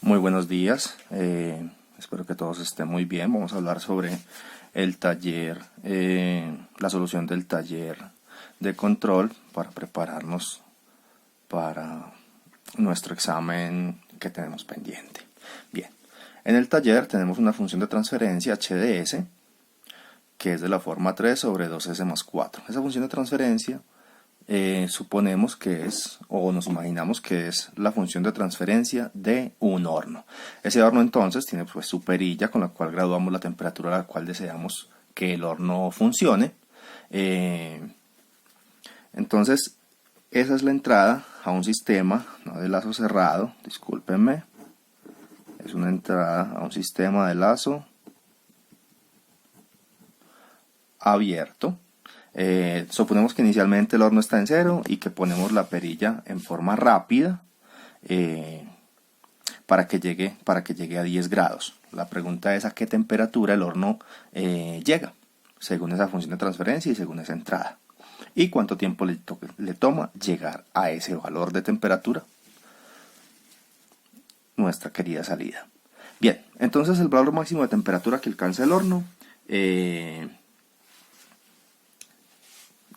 Muy buenos días, espero que todos estén muy bien. Vamos a hablar sobre el taller, la solución del taller de control para prepararnos para nuestro examen que tenemos pendiente. Bien, en el taller tenemos una función de transferencia HDS que es de la forma 3 sobre 2S más 4. Esa función de transferencia suponemos que es, o nos imaginamos que es la función de transferencia de un horno. Ese horno entonces tiene pues su perilla con la cual graduamos la temperatura a la cual deseamos que el horno funcione. Entonces esa es la entrada a un sistema, no de lazo cerrado, discúlpenme, es una entrada a un sistema de lazo abierto. Suponemos que inicialmente el horno está en 0 y que ponemos la perilla en forma rápida para que llegue a 10 grados. La pregunta es a qué temperatura el horno llega, según esa función de transferencia y según esa entrada. Y cuánto tiempo le toma llegar a ese valor de temperatura, nuestra querida salida. Bien, entonces el valor máximo de temperatura que alcanza el horno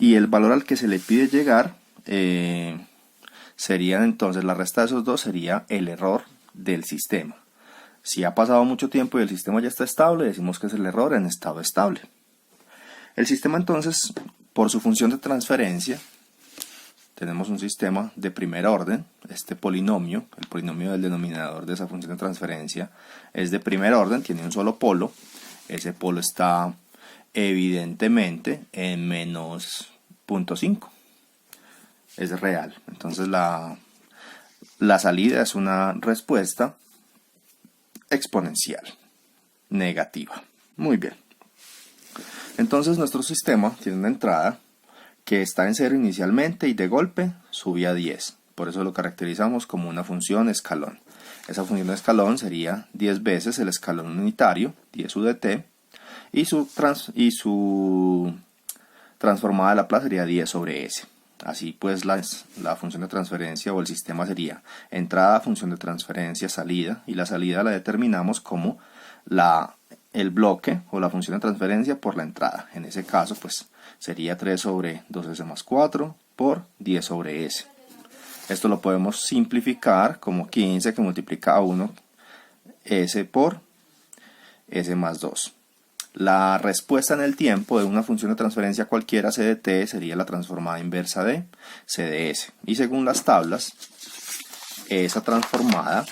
y el valor al que se le pide llegar serían entonces, la resta de esos dos sería el error del sistema. Si ha pasado mucho tiempo y el sistema ya está estable, decimos que es el error en estado estable. El sistema entonces, por su función de transferencia, tenemos un sistema de primer orden. Este polinomio, el polinomio del denominador de esa función de transferencia, es de primer orden, tiene un solo polo. Ese polo está evidentemente en menos 0.5, es real. Entonces la salida es una respuesta exponencial negativa. Muy bien, entonces nuestro sistema tiene una entrada que está en 0 inicialmente y de golpe sube a 10, por eso lo caracterizamos como una función escalón. Esa función de escalón sería 10 veces el escalón unitario, 10 UDT, y su transformada de Laplace sería 10 sobre S. Así pues la función de transferencia o el sistema sería entrada, función de transferencia, salida, y la salida la determinamos como el bloque o la función de transferencia por la entrada. En ese caso pues sería 3 sobre 2S más 4 por 10 sobre S. Esto lo podemos simplificar como 15 que multiplica a 1 S por S más 2. La respuesta en el tiempo de una función de transferencia cualquiera CDT sería la transformada inversa de CDS. Y según las tablas, esa transformada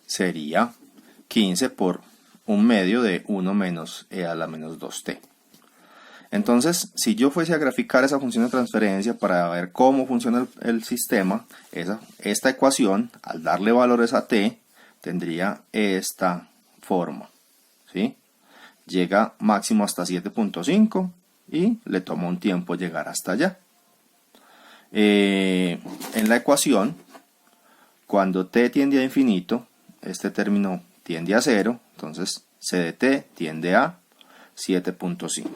sería 15 por 1 medio de 1 menos e a la menos 2t. Entonces, si yo fuese a graficar esa función de transferencia para ver cómo funciona el sistema, esta ecuación, al darle valores a t, tendría esta forma, ¿sí? Llega máximo hasta 7.5 y le toma un tiempo llegar hasta allá. En la ecuación, cuando t tiende a infinito, este término tiende a 0, entonces c de t tiende a 7.5.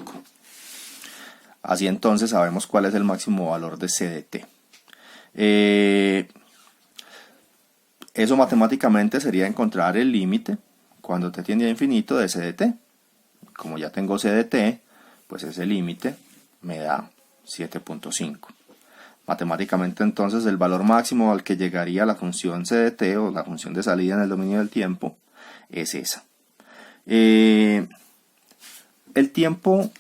Así entonces sabemos cuál es el máximo valor de c de t. Eso matemáticamente sería encontrar el límite cuando t tiende a infinito de c de t. Como ya tengo c de t, pues ese límite me da 7.5. Matemáticamente entonces el valor máximo al que llegaría la función c de t o la función de salida en el dominio del tiempo es esa. El tiempo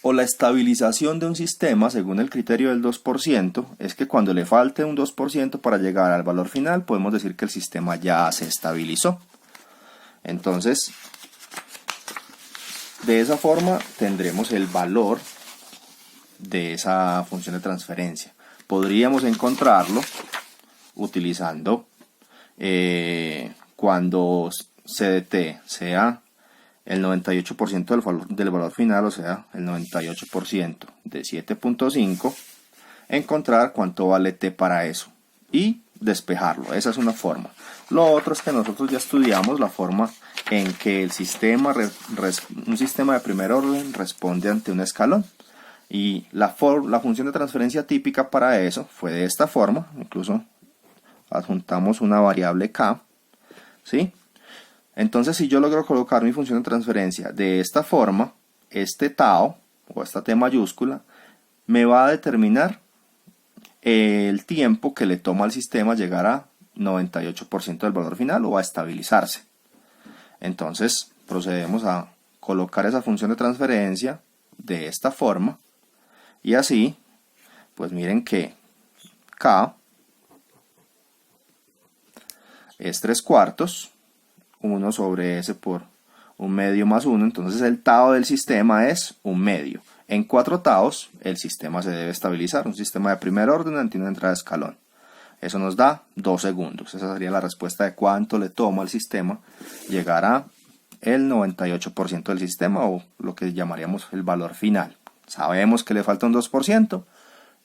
o la estabilización de un sistema, según el criterio del 2%, es que cuando le falte un 2% para llegar al valor final, podemos decir que el sistema ya se estabilizó. Entonces, de esa forma tendremos el valor de esa función de transferencia. Podríamos encontrarlo utilizando cuando c de t sea el 98% del valor final, o sea, el 98% de 7.5, encontrar cuánto vale t para eso y despejarlo. Esa es una forma. Lo otro es que nosotros ya estudiamos la forma en que un sistema de primer orden responde ante un escalón. Y la función de transferencia típica para eso fue de esta forma. Incluso adjuntamos una variable k, ¿sí? Entonces, si yo logro colocar mi función de transferencia de esta forma, este tau, o esta t mayúscula, me va a determinar el tiempo que le toma al sistema llegar a 98% del valor final o a estabilizarse. Entonces, procedemos a colocar esa función de transferencia de esta forma. Y así, pues miren que k es 3/4, 1 sobre s por 1/2 más 1, entonces el tau del sistema es 1/2. En 4 taos el sistema se debe estabilizar, un sistema de primer orden ante una entrada de escalón. Eso nos da 2 segundos, esa sería la respuesta de cuánto le toma al sistema llegar a el 98% del sistema, o lo que llamaríamos el valor final. Sabemos que le falta un 2%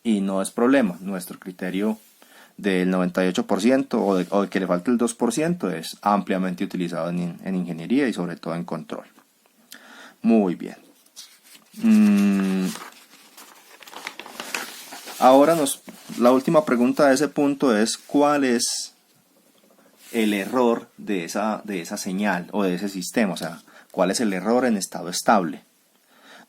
y no es problema. Nuestro criterio del 98% o de que le falta el 2% es ampliamente utilizado en ingeniería y sobre todo en control. Muy bien. Ahora la última pregunta de ese punto es: ¿cuál es el error de esa señal o de ese sistema? O sea, ¿cuál es el error en estado estable?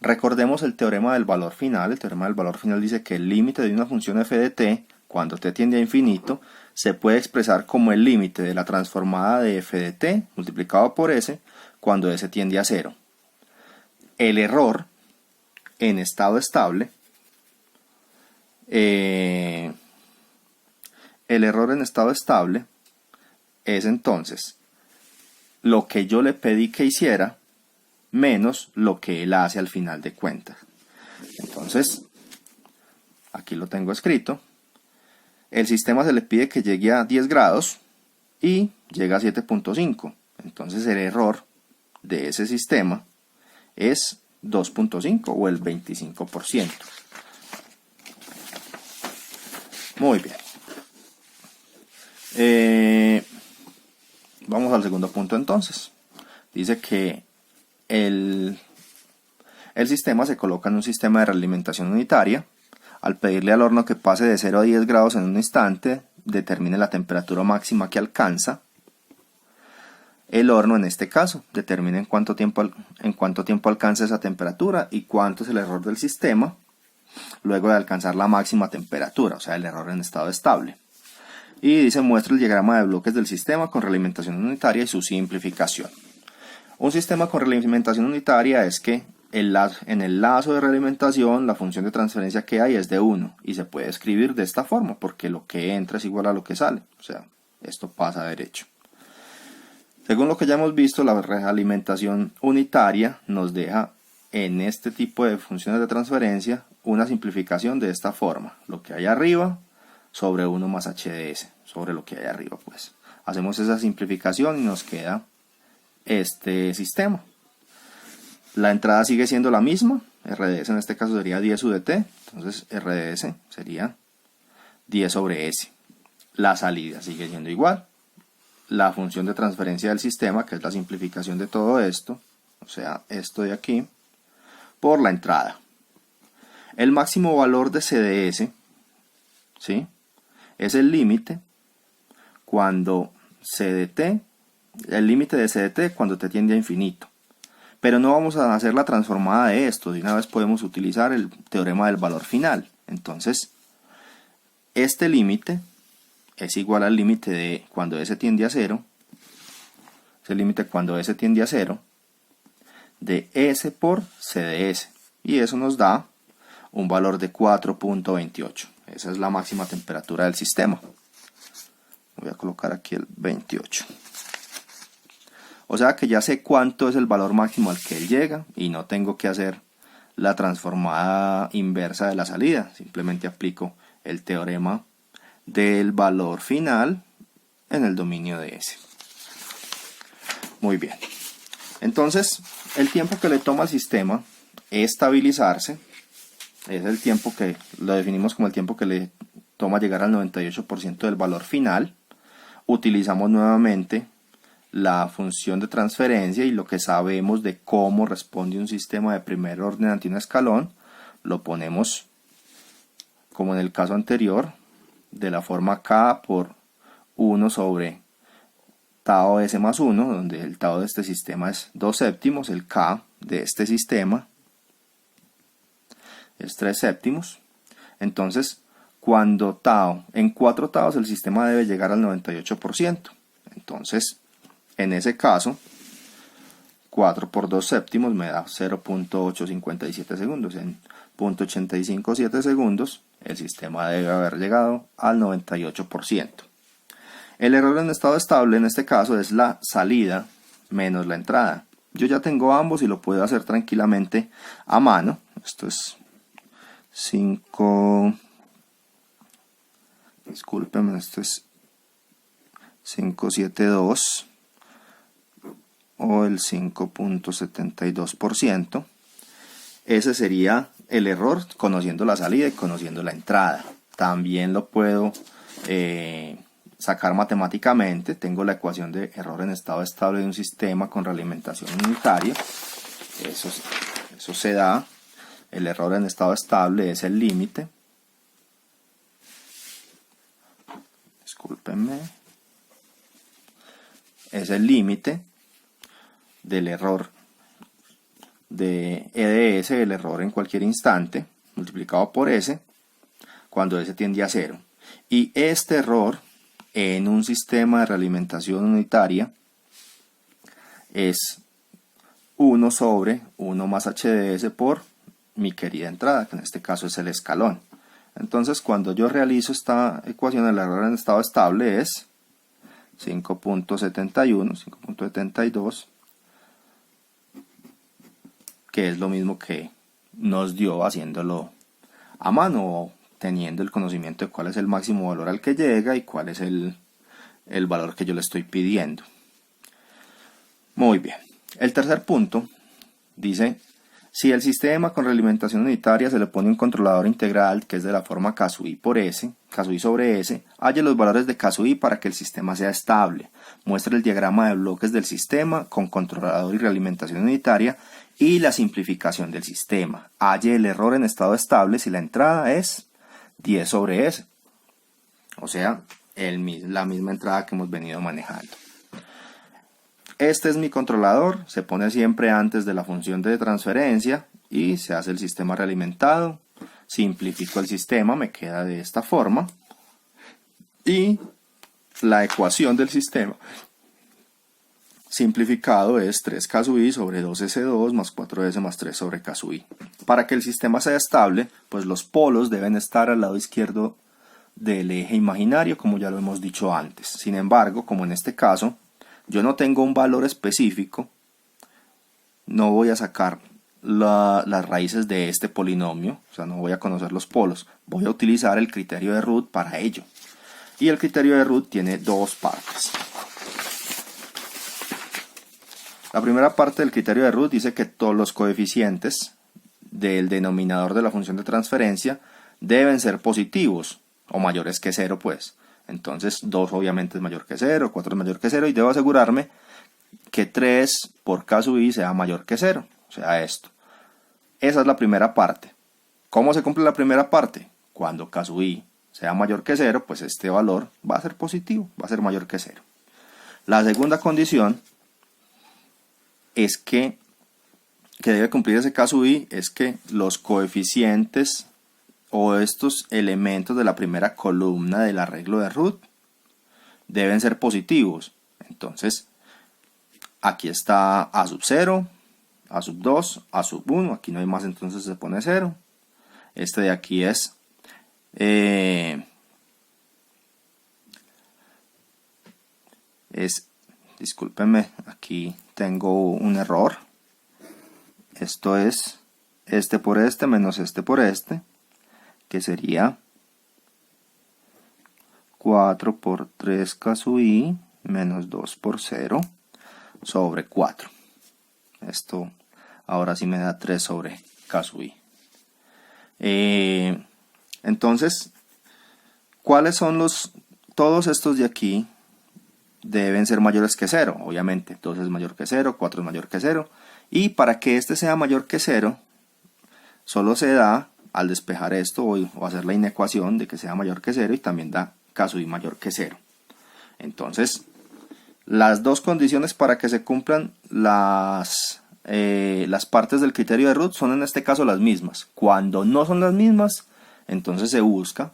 Recordemos el teorema del valor final. El teorema del valor final dice que el límite de una función f de t, cuando t tiende a infinito, se puede expresar como el límite de la transformada de f de t multiplicado por s cuando s tiende a 0. El error en estado estable, es entonces lo que yo le pedí que hiciera menos lo que él hace al final de cuentas. Entonces, aquí lo tengo escrito. El sistema se le pide que llegue a 10 grados y llega a 7.5. Entonces el error de ese sistema es 2.5 o el 25%. Muy bien. Vamos al segundo punto entonces. Dice que el sistema se coloca en un sistema de realimentación unitaria. Al pedirle al horno que pase de 0 a 10 grados en un instante, determine la temperatura máxima que alcanza. El horno, en este caso, determina en cuánto tiempo alcanza esa temperatura y cuánto es el error del sistema luego de alcanzar la máxima temperatura, o sea, el error en estado estable. Y dice: muestra el diagrama de bloques del sistema con realimentación unitaria y su simplificación. Un sistema con realimentación unitaria es que en el lazo de realimentación la función de transferencia que hay es de 1 y se puede escribir de esta forma porque lo que entra es igual a lo que sale, o sea, esto pasa derecho. Según lo que ya hemos visto, la realimentación unitaria nos deja en este tipo de funciones de transferencia una simplificación de esta forma: lo que hay arriba sobre 1 más h de s, sobre lo que hay arriba. Pues hacemos esa simplificación y nos queda este sistema. La entrada sigue siendo la misma, RDS en este caso sería 10 u de t, entonces RDS sería 10 sobre s. La salida sigue siendo igual. La función de transferencia del sistema, que es la simplificación de todo esto, o sea, esto de aquí, por la entrada. El máximo valor de CDS, ¿sí?, es el límite cuando CDT, el límite de CDT cuando t tiende a infinito. Pero no vamos a hacer la transformada de esto, de una vez podemos utilizar el teorema del valor final. Entonces, este límite es igual al límite de cuando s tiende a 0, es el límite cuando s tiende a 0, de s por c de s. Y eso nos da un valor de 4.28. Esa es la máxima temperatura del sistema. Voy a colocar aquí el 28. O sea que ya sé cuánto es el valor máximo al que él llega y no tengo que hacer la transformada inversa de la salida. Simplemente aplico el teorema del valor final en el dominio de S. Muy bien. Entonces, el tiempo que le toma al sistema estabilizarse es el tiempo que lo definimos como el tiempo que le toma llegar al 98% del valor final. Utilizamos nuevamente la función de transferencia y lo que sabemos de cómo responde un sistema de primer orden ante un escalón, lo ponemos como en el caso anterior, de la forma K por 1 sobre tau S más 1, donde el tau de este sistema es 2 séptimos, el K de este sistema es 3 séptimos. Entonces, cuando tau, en 4 taus el sistema debe llegar al 98%. Entonces, en ese caso, 4 por 2 séptimos me da 0.857 segundos. En 0.857 segundos, el sistema debe haber llegado al 98%. El error en estado estable en este caso es la salida menos la entrada. Yo ya tengo ambos y lo puedo hacer tranquilamente a mano. Esto es 5, discúlpenme, esto es 572 o el 5.72%. Ese sería el error conociendo la salida y conociendo la entrada. También lo puedo sacar matemáticamente. Tengo la ecuación de error en estado estable de un sistema con realimentación unitaria. Eso se da. El error en estado estable es el límite. Discúlpenme. Es el límite del error de EDS, el error en cualquier instante, multiplicado por S, cuando S tiende a 0. Y este error en un sistema de realimentación unitaria es 1 sobre 1 más HDS por mi querida entrada, que en este caso es el escalón. Entonces, cuando yo realizo esta ecuación, el error en estado estable es 5.71, 5.72, que es lo mismo que nos dio haciéndolo a mano o teniendo el conocimiento de cuál es el máximo valor al que llega y cuál es el valor que yo le estoy pidiendo. Muy bien. El tercer punto dice: si el sistema con realimentación unitaria se le pone un controlador integral que es de la forma K sub I por S, K sub I sobre S, halle los valores de K sub I para que el sistema sea estable. Muestre el diagrama de bloques del sistema con controlador y realimentación unitaria y la simplificación del sistema. Halle el error en estado estable si la entrada es 10 sobre S. O sea, la misma entrada que hemos venido manejando. Este es mi controlador, se pone siempre antes de la función de transferencia y se hace el sistema realimentado. Simplifico el sistema, me queda de esta forma. Y la ecuación del sistema simplificado es 3K sub I sobre 2S2 más 4S más 3 sobre K sub I. Para que el sistema sea estable, pues los polos deben estar al lado izquierdo del eje imaginario, como ya lo hemos dicho antes. Sin embargo, como en este caso, yo no tengo un valor específico, no voy a sacar las raíces de este polinomio, o sea, no voy a conocer los polos. Voy a utilizar el criterio de Root para ello. Y el criterio de Root tiene dos partes. La primera parte del criterio de Root dice que todos los coeficientes del denominador de la función de transferencia deben ser positivos o mayores que 0, pues. Entonces 2 obviamente es mayor que 0, 4 es mayor que 0 y debo asegurarme que 3 por K sub I sea mayor que 0, o sea esto. Esa es la primera parte. ¿Cómo se cumple la primera parte? Cuando K sub I sea mayor que 0, pues este valor va a ser positivo, va a ser mayor que 0. La segunda condición es que debe cumplir ese K sub I es que los coeficientes o estos elementos de la primera columna del arreglo de Root deben ser positivos. Entonces, aquí está A sub 0, A sub 2, A sub 1, aquí no hay más, entonces se pone 0. Este de aquí es discúlpenme, aquí tengo un error. Esto es este por este menos este por este, que sería 4 por 3K sub I menos 2 por 0 sobre 4. Esto ahora sí me da 3 sobre K sub I. Entonces, ¿cuáles son todos estos de aquí? Deben ser mayores que 0, obviamente. 2 es mayor que 0, 4 es mayor que 0. Y para que este sea mayor que 0, solo se da al despejar esto o hacer la inecuación de que sea mayor que 0 y también da caso y mayor que 0. Entonces, las dos condiciones para que se cumplan las partes del criterio de Ruth son en este caso las mismas. Cuando no son las mismas, entonces se busca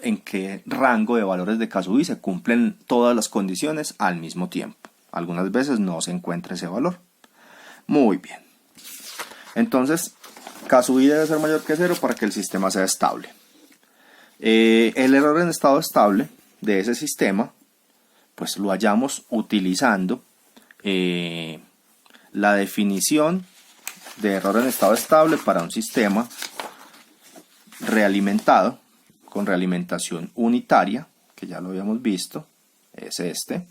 en qué rango de valores de caso i se cumplen todas las condiciones al mismo tiempo. Algunas veces no se encuentra ese valor. Muy bien. Entonces, caso i debe ser mayor que 0 para que el sistema sea estable. El error en estado estable de ese sistema, pues lo hallamos utilizando la definición de error en estado estable para un sistema realimentado con realimentación unitaria, que ya lo habíamos visto, es este,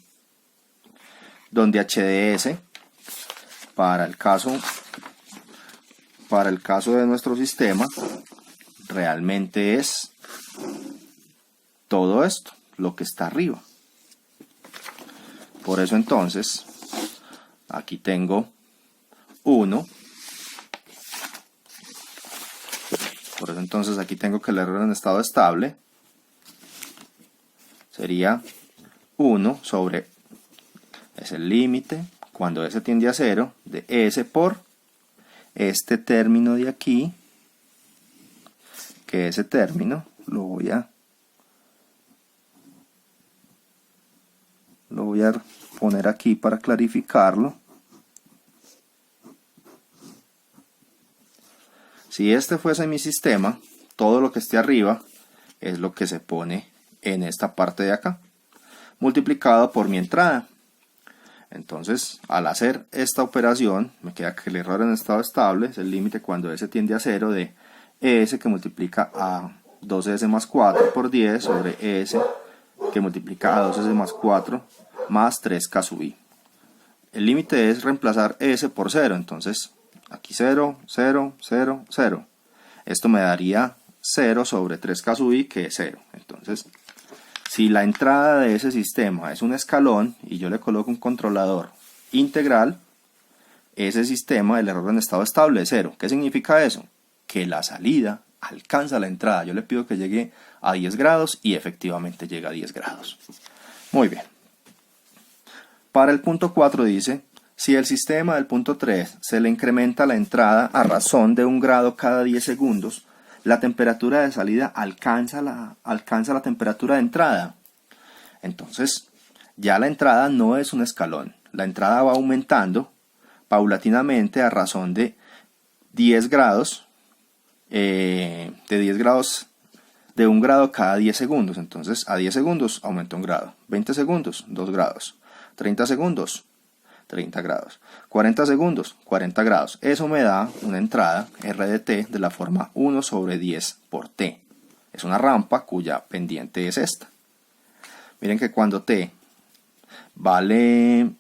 donde HDS para el caso de nuestro sistema realmente es todo esto, lo que está arriba. Por eso entonces aquí tengo 1. Por eso entonces aquí tengo que el error en estado estable sería 1 sobre, es el límite cuando s tiende a 0 de s por este término de aquí, que ese término lo voy a poner aquí para clarificarlo. Si este fuese mi sistema, todo lo que esté arriba es lo que se pone en esta parte de acá, multiplicado por mi entrada. Entonces, al hacer esta operación, me queda que el error en estado estable es el límite cuando s tiende a 0 de s que multiplica a 2s más 4 por 10 sobre s que multiplica a 2s más 4 más 3k sub i. El límite es reemplazar s por 0, entonces aquí 0, 0, 0, 0. Esto me daría 0 sobre 3k sub i, que es 0. Entonces, si la entrada de ese sistema es un escalón y yo le coloco un controlador integral, ese sistema, el error en estado estable es 0. ¿Qué significa eso? Que la salida alcanza la entrada. Yo le pido que llegue a 10 grados y efectivamente llega a 10 grados. Muy bien. Para el punto 4 dice, si el sistema del punto 3 se le incrementa la entrada a razón de 1 grado cada 10 segundos, la temperatura de salida alcanza la temperatura de entrada. Entonces, ya la entrada no es un escalón. La entrada va aumentando paulatinamente a razón de 10 grados, de 1 grado cada 10 segundos. Entonces, a 10 segundos aumenta 1 grado. 20 segundos, 2 grados. 30 segundos, 30 grados. 40 segundos, 40 grados. Eso me da una entrada R de t de la forma 1 sobre 10 por t. Es una rampa cuya pendiente es esta. Miren que cuando t vale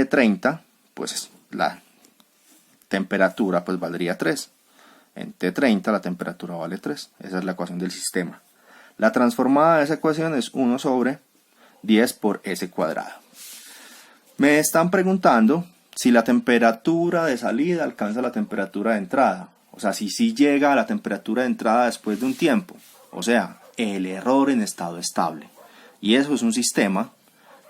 30, pues la temperatura pues valdría 3. En T30 la temperatura vale 3. Esa es la ecuación del sistema. La transformada de esa ecuación es 1 sobre 10 por s cuadrado. Me están preguntando si la temperatura de salida alcanza la temperatura de entrada. O sea, si llega a la temperatura de entrada después de un tiempo. O sea, el error en estado estable. Y eso es un sistema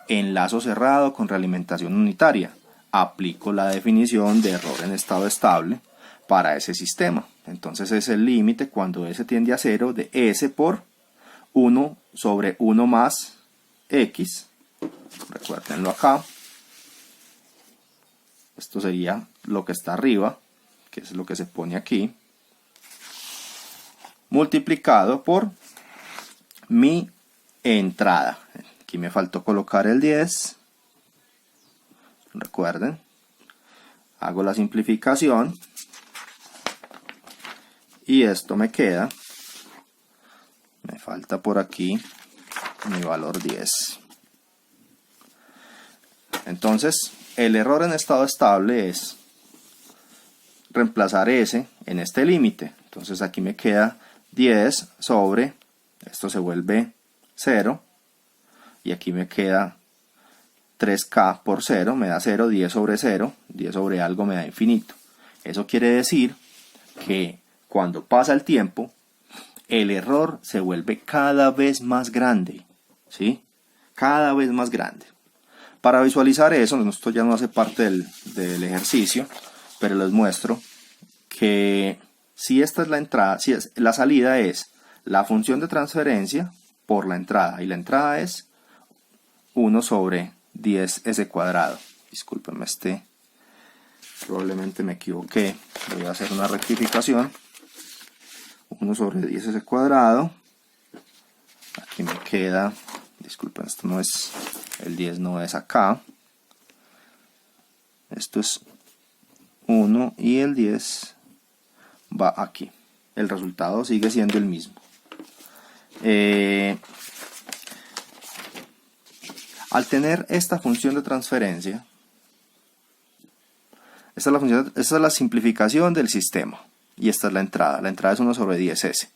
en lazo cerrado con realimentación unitaria. Aplico la definición de error en estado estable para ese sistema. Entonces es el límite cuando s tiende a 0 de s por 1 sobre 1 más x. Recuérdenlo acá. Esto sería lo que está arriba, que es lo que se pone aquí, multiplicado por mi entrada. Aquí me faltó colocar el 10. Recuerden, hago la simplificación y esto me queda, me falta por aquí mi valor 10. Entonces, el error en estado estable es reemplazar s en este límite. Entonces aquí me queda 10 sobre, esto se vuelve 0, y aquí me queda 3k por 0, me da 0, 10 sobre 0, 10 sobre algo me da infinito. Eso quiere decir que cuando pasa el tiempo, el error se vuelve cada vez más grande, ¿sí? Cada vez más grande. Para visualizar eso, esto ya no hace parte del ejercicio, pero les muestro que si esta es la entrada, la salida es la función de transferencia por la entrada, y la entrada es 1 sobre 10s cuadrado. Discúlpenme, probablemente me equivoqué, voy a hacer una rectificación. 1 sobre 10s cuadrado, aquí me queda, disculpen, esto no es, el 10 no es acá, esto es 1 y el 10 va aquí, el resultado sigue siendo el mismo. Al tener esta función de transferencia, esta es la simplificación del sistema y esta es la entrada es 1 sobre 10s.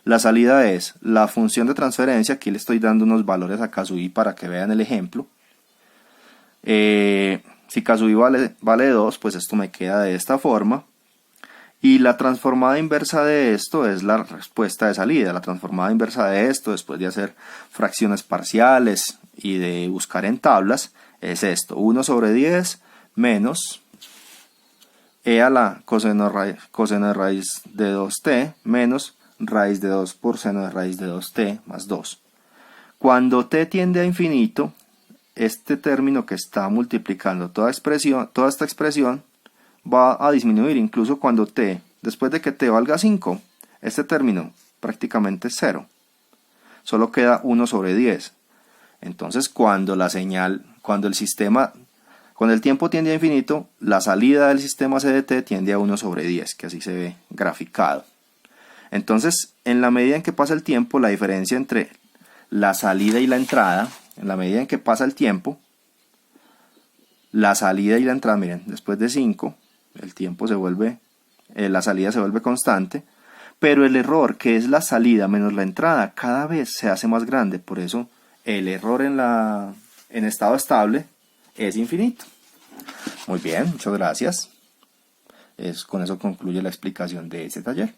La salida es la función de transferencia, aquí le estoy dando unos valores a Kazui para que vean el ejemplo. Si Kazui vale 2, pues esto me queda de esta forma. Y la transformada inversa de esto es la respuesta de salida. La transformada inversa de esto, después de hacer fracciones parciales y de buscar en tablas, es esto. 1 sobre 10 menos e a la coseno de raíz de 2t menos raíz de 2 por seno de raíz de 2t más 2. Cuando t tiende a infinito, este término que está multiplicando toda esta expresión va a disminuir, incluso cuando t, después de que t valga 5, este término prácticamente es 0. Solo queda 1 sobre 10. Entonces cuando el tiempo tiende a infinito, la salida del sistema CDT tiende a 1 sobre 10, que así se ve graficado. Entonces, en la medida en que pasa el tiempo, la diferencia entre la salida y la entrada, en la medida en que pasa el tiempo, la salida y la entrada, miren, después de 5, el tiempo la salida se vuelve constante, pero el error, que es la salida menos la entrada, cada vez se hace más grande. Por eso el error en estado estable es infinito. Muy bien, muchas gracias. Con eso concluye la explicación de este taller.